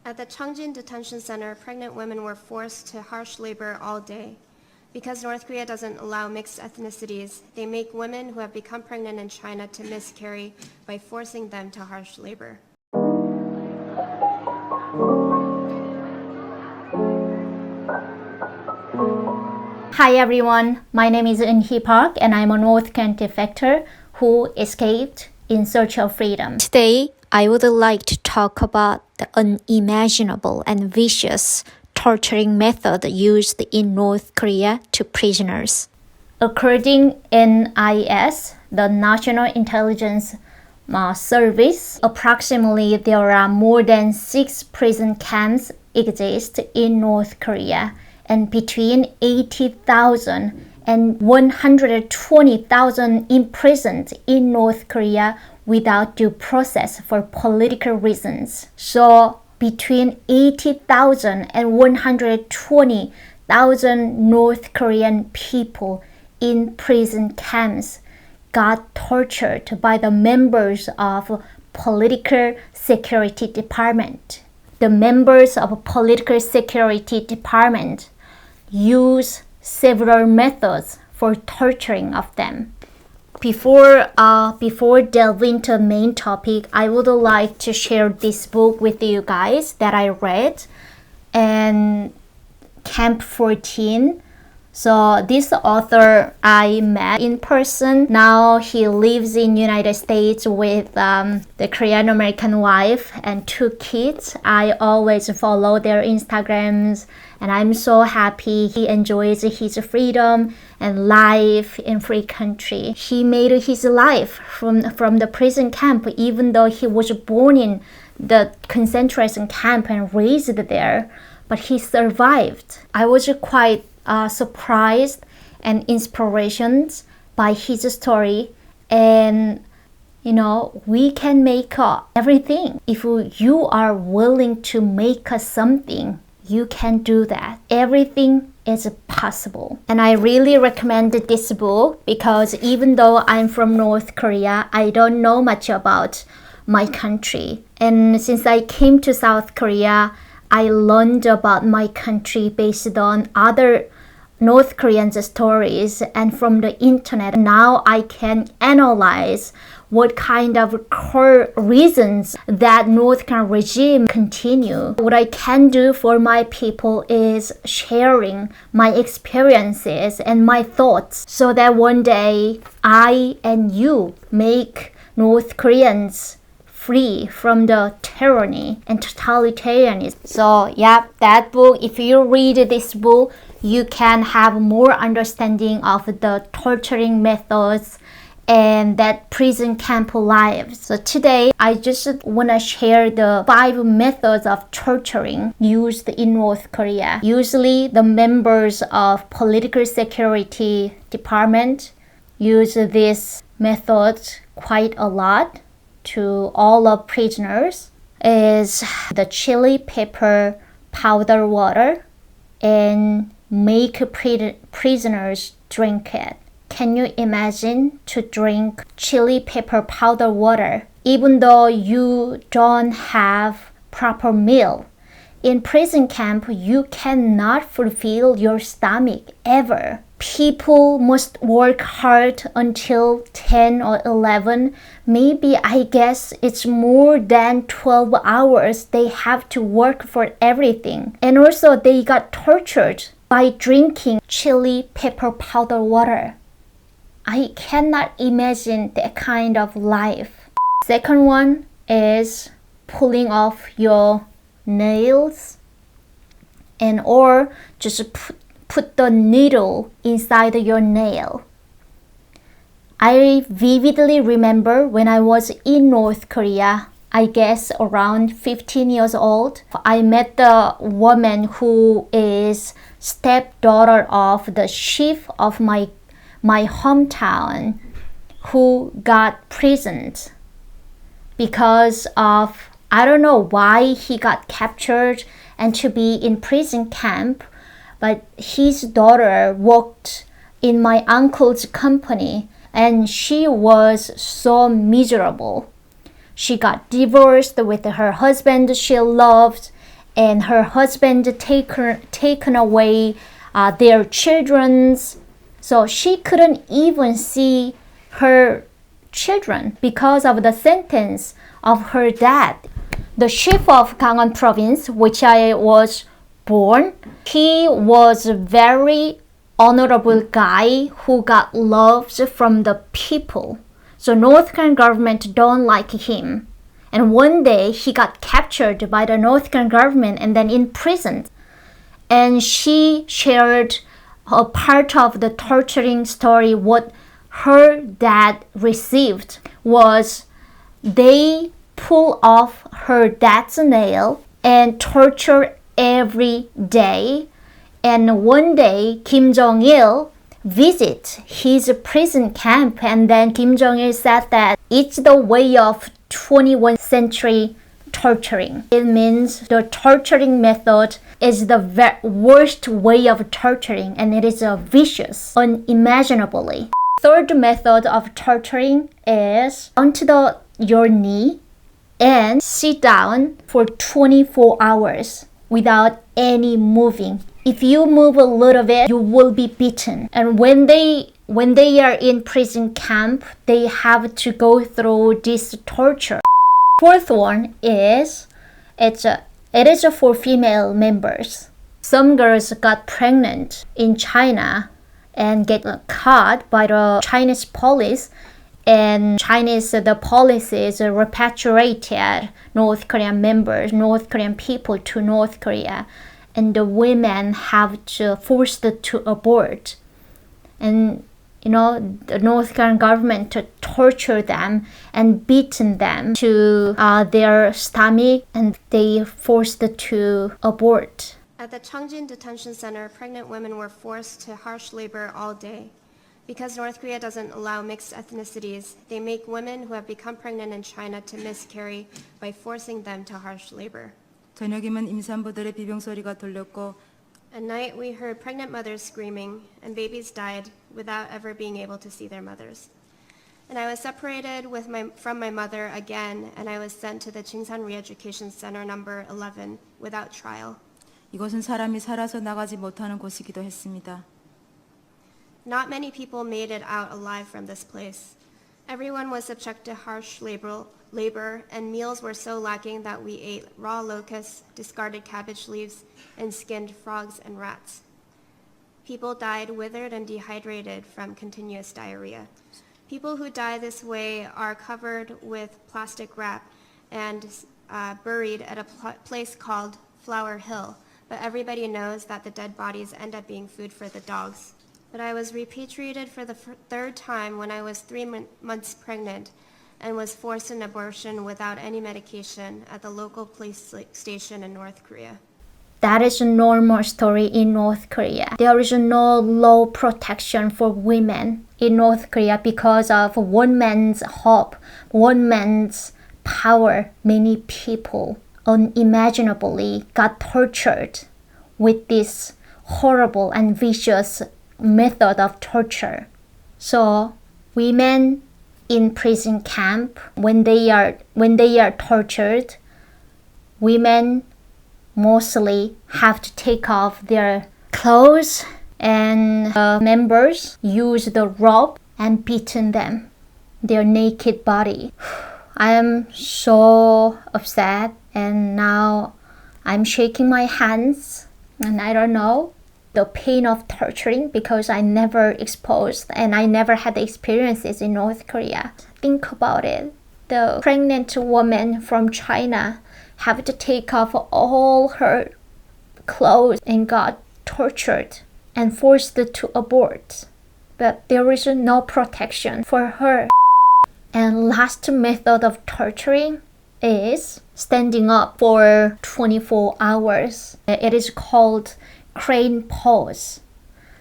At the Cheongjin Detention Center, pregnant women were forced to harsh labor all day. Because North Korea doesn't allow mixed ethnicities, they make women who have become pregnant in China to miscarry by forcing them to harsh labor. Hi everyone, my name is Eun-hee Park and I'm a North Korean defector who escaped in search of freedom. Today, I would like to talk about the unimaginable and vicious torturing method used in North Korea to prisoners. According NIS, the National Intelligence Service, approximately there are more than 6 prison camps exist in North Korea, and between 80,000 and 120,000 imprisoned in North Korea without due process for political reasons. So between 80,000 and 120,000 North Korean people in prison camps got tortured by the members of Political Security Department. The members of Political Security Department use several methods for torturing of them. Before delving into the main topic, I would like to share this book with you guys that I read, and Camp 14. So this author I met in person. Now he lives in United States with the Korean American wife and 2 kids. I always follow their Instagrams and I'm so happy he enjoys his freedom and life in free country. He made his life from the prison camp, even though he was born in the concentration camp and raised there, but he survived. I was quite surprised and inspirations by his story, and we can make everything. If you are willing to make something, you can do that. Everything is possible. And I really recommend this book because even though I'm from North Korea, I don't know much about my country. And since I came to South Korea, I learned about my country based on other North Korean stories and from the internet. Now I can analyze what kind of core reasons that North Korean regime continue. What I can do for my people is sharing my experiences and my thoughts so that one day I and you make North Koreans free from the tyranny and totalitarianism. So yeah, that book, if you read this book, you can have more understanding of the torturing methods and that prison camp life. So today, I just want to share the 5 methods of torturing used in North Korea. Usually, the members of Political Security Department use this method quite a lot to all of prisoners. Is the chili pepper powder water and make prisoners drink it. Can you imagine to drink chili pepper powder water even though you don't have proper meal? In prison camp, you cannot fulfill your stomach ever. People must work hard until 10 or 11. Maybe I guess it's more than 12 hours they have to work for everything. And also they got tortured by drinking chili pepper powder water. I cannot imagine that kind of life. Second one is pulling off your nails and or just put the needle inside your nail. I vividly remember when I was in North Korea, I guess around 15 years old, I met the woman who is stepdaughter of the chief of my hometown who got imprisoned because of, I don't know why he got captured and to be in prison camp, but his daughter worked in my uncle's company and she was so miserable. She got divorced with her husband she loved and her husband taken away their children's. So she couldn't even see her children because of the sentence of her dad. The chief of Gangwon province, which I was born, he was a very honorable guy who got love from the people. So North Korean government don't like him. And one day he got captured by the North Korean government and then imprisoned. And she shared a part of the torturing story. What her dad received was they pull off her dad's nail and torture every day. And one day Kim Jong-il visit his prison camp, and then Kim Jong-il said that it's the way of 21st century torturing. It means the torturing method is the worst way of torturing, and it is vicious, unimaginably. Third method of torturing is onto your knee and sit down for 24 hours without any moving. If you move a little bit, you will be beaten. And when they are in prison camp, they have to go through this torture. Fourth one is it is for female members. Some girls got pregnant in China and get caught by the Chinese police, and the policies repatriated North Korean people to North Korea, and the women have to forced to abort. And the North Korean government to torture them and beaten them to their stomach, and they forced to abort. At the Cheongjin Detention Center, pregnant women were forced to harsh labor all day. Because North Korea doesn't allow mixed ethnicities, they make women who have become pregnant in China to miscarry by forcing them to harsh labor. 저녁이면 임산부들의 비명소리가 들렸고 At night, we heard pregnant mothers screaming, and babies died without ever being able to see their mothers. And I was separated from my mother again, and I was sent to the Chingsan Re-Education Center number 11 without trial. 이곳은 사람이 살아서 나가지 못하는 곳이기도 했습니다. Not many people made it out alive from this place. Everyone was subject to harsh labor, and meals were so lacking that we ate raw locusts, discarded cabbage leaves, and skinned frogs and rats. People died withered and dehydrated from continuous diarrhea. People who die this way are covered with plastic wrap and buried at a place called Flower Hill, but everybody knows that the dead bodies end up being food for the dogs. But I was repatriated for the third time when I was 3 months pregnant and was forced an abortion without any medication at the local police station in North Korea. That is a normal story in North Korea. There is no law protection for women in North Korea because of one man's hope, one man's power. Many people unimaginably got tortured with this horrible and vicious method of torture. So women in prison camp, when they are tortured, women mostly have to take off their clothes, and members use the rope and beaten them, their naked body. I am so upset, and now I'm shaking my hands, and I don't know the pain of torturing because I never exposed and I never had experiences in North Korea. Think about it. The pregnant woman from China have to take off all her clothes and got tortured and forced to abort. But there is no protection for her. And last method of torturing is standing up for 24 hours. It is called crane pose.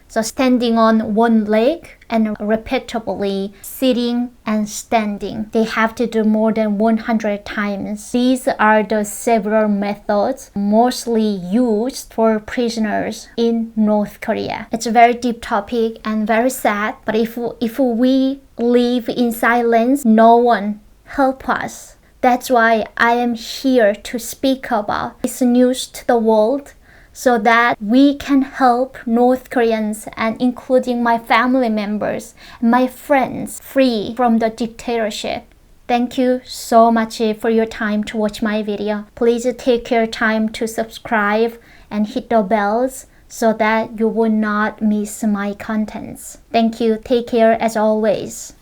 So standing on one leg and repeatedly sitting and standing. They have to do more than 100 times. These are the several methods mostly used for prisoners in North Korea. It's a very deep topic and very sad, but if we live in silence, no one help us, That's why I am here to speak about this news to the world, so that we can help North Koreans and including my family members, my friends, free from the dictatorship. Thank you so much for your time to watch my video. Please take your time to subscribe and hit the bells so that you will not miss my contents. Thank you. Take care as always.